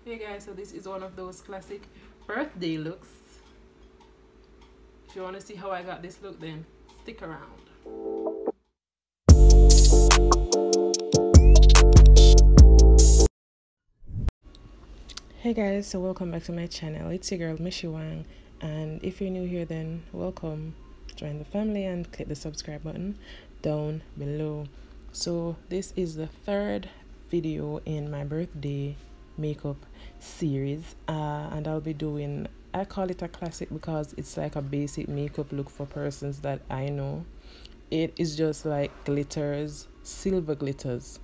Hey guys, so this is one of those classic birthday looks. If you want to see how I got this look, then stick around. Hey guys, so welcome back to my channel. It's your girl Meshe Wang, and if you're new here, then welcome. Join the family and click the subscribe button down below. So this is the third video in my birthday makeup series, and I'll be doing, I call it a classic because it's like a basic makeup look for persons that I know. It is just like glitters, silver glitters.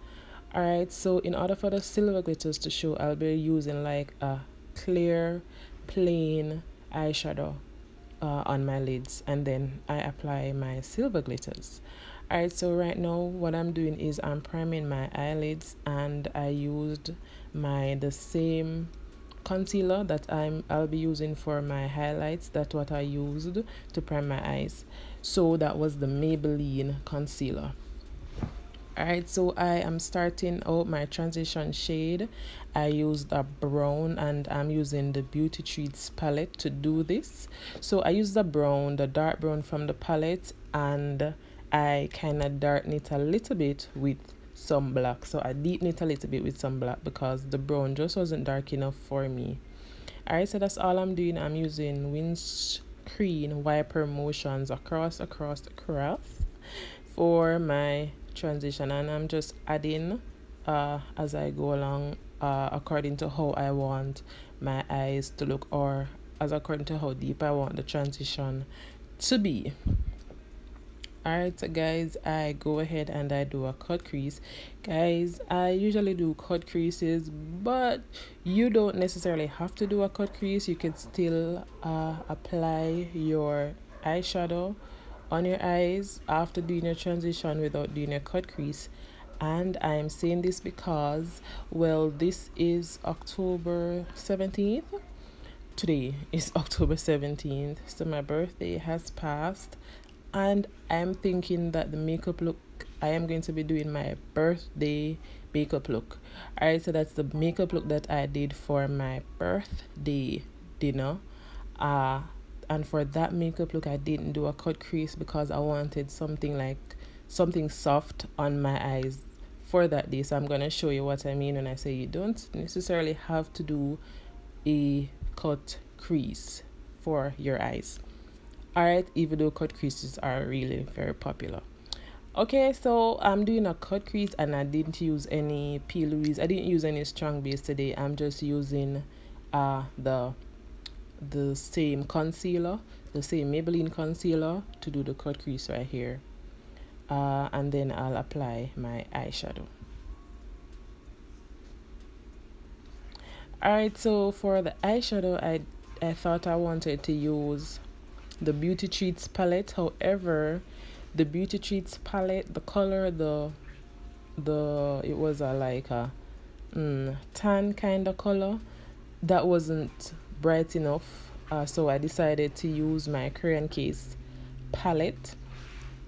Alright, so in order for the silver glitters to show, I'll be using like a clear plain eyeshadow on my lids, and then I apply my silver glitters. Alright, so right now what I'm doing is I'm priming my eyelids, and I used the same concealer that I'll be using for my highlights. That's what I used to prime my eyes. So that was the Maybelline concealer. Alright, so I am starting out my transition shade. I used a brown, and I'm using the Beauty Treats palette to do this. So I used the brown, the dark brown from the palette, and I kind of darken it a little bit with some black. So I deepen it a little bit with some black because the brown just wasn't dark enough for me. Alright, so that's all I'm doing. I'm using windscreen wiper motions across for my transition, and I'm just adding as I go along, according to how I want my eyes to look, or as according to how deep I want the transition to be. Alright, so guys, I go ahead and I do a cut crease. Guys, I usually do cut creases, but you don't necessarily have to do a cut crease. You can still apply your eyeshadow on your eyes after doing your transition without doing a cut crease. And I'm saying this because, well, this is October 17th. Today is October 17th, so my birthday has passed, and I'm thinking that the makeup look, I am going to be doing my birthday makeup look. Alright, so that's the makeup look that I did for my birthday dinner. And for that makeup look, I didn't do a cut crease because I wanted something soft on my eyes for that day. So I'm going to show you what I mean when I say you don't necessarily have to do a cut crease for your eyes. Alright, even though cut creases are really very popular. Okay, so I'm doing a cut crease, and I didn't use any P. Louise. I didn't use any strong base today. I'm just using the same concealer, the same Maybelline concealer, to do the cut crease right here, and then I'll apply my eyeshadow. Alright, so for the eyeshadow, I thought I wanted to use the Beauty Treats palette. However, the Beauty Treats palette, the color, it was like a tan kind of color that wasn't bright enough, so I decided to use my Crayon Case palette,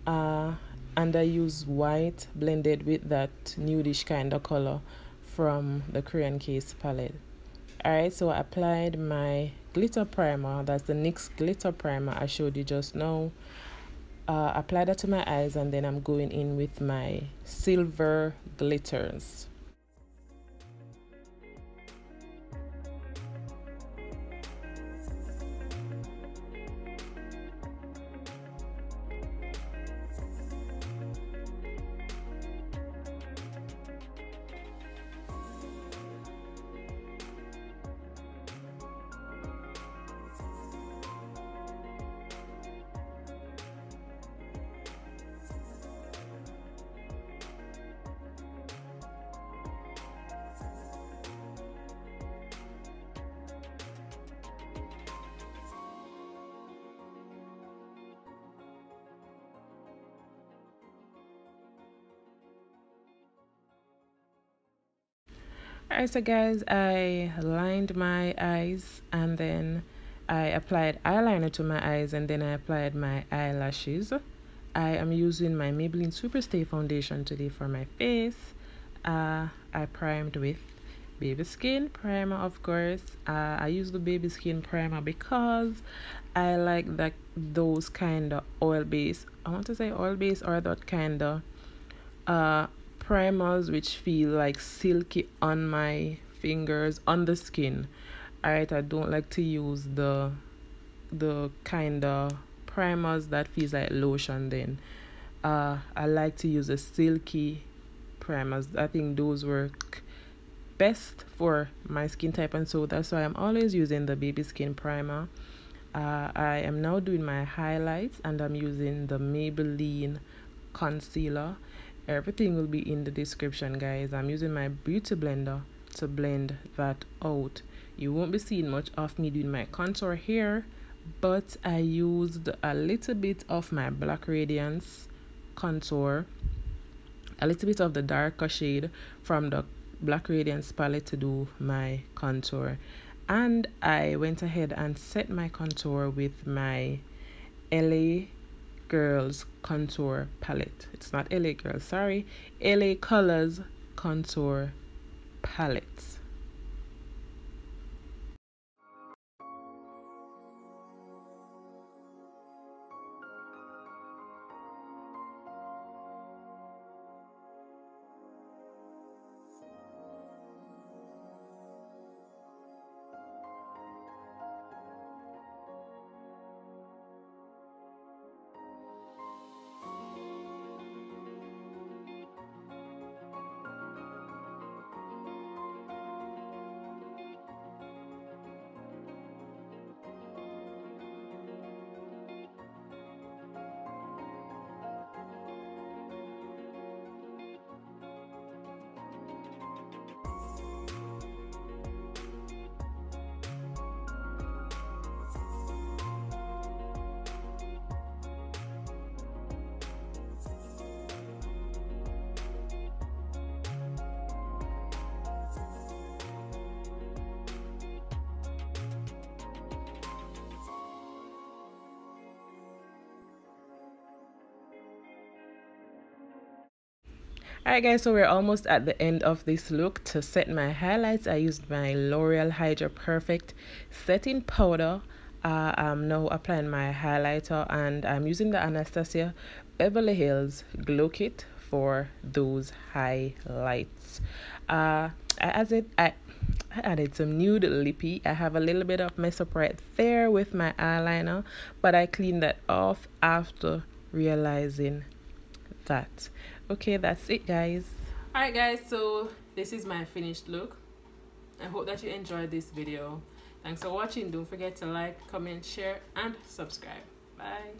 and I use white blended with that nudish kind of color from the Crayon Case palette. Alright, so I applied my glitter primer. That's the NYX glitter primer I showed you just now. Apply that to my eyes, and then I'm going in with my silver glitters. Alright, so guys, I lined my eyes, and then I applied eyeliner to my eyes, and then I applied my eyelashes. I am using my Maybelline Superstay foundation today for my face. I primed with baby skin primer, of course. I use the baby skin primer because I like that those kind of oil base, I want to say oil base, or that kind of primers which feel like silky on my fingers, on the skin. Alright, I don't like to use the kind of primers that feels like lotion. Then I like to use a silky primers. I think those work best for my skin type, and so that's why I'm always using the baby skin primer. I am now doing my highlights, and I'm using the Maybelline concealer. Everything will be in the description, guys. I'm using my beauty blender to blend that out. You won't be seeing much of me doing my contour here, but I used a little bit of my Black Radiance contour, a little bit of the darker shade from the Black Radiance palette to do my contour. And I went ahead and set my contour with my LA Girls contour palette. It's not LA Girls, sorry, LA Colors contour palette. Alright guys, so we're almost at the end of this look. To set my highlights, I used my L'Oreal Hydra Perfect setting powder. I'm now applying my highlighter, and I'm using the Anastasia Beverly Hills Glow Kit for those highlights. I added some nude lippy. I have a little bit of mess up right there with my eyeliner, but I cleaned that off after realizing that. Okay, that's it, guys. Alright guys, so this is my finished look. I hope that you enjoyed this video. Thanks for watching. Don't forget to like, comment, share, and subscribe. Bye.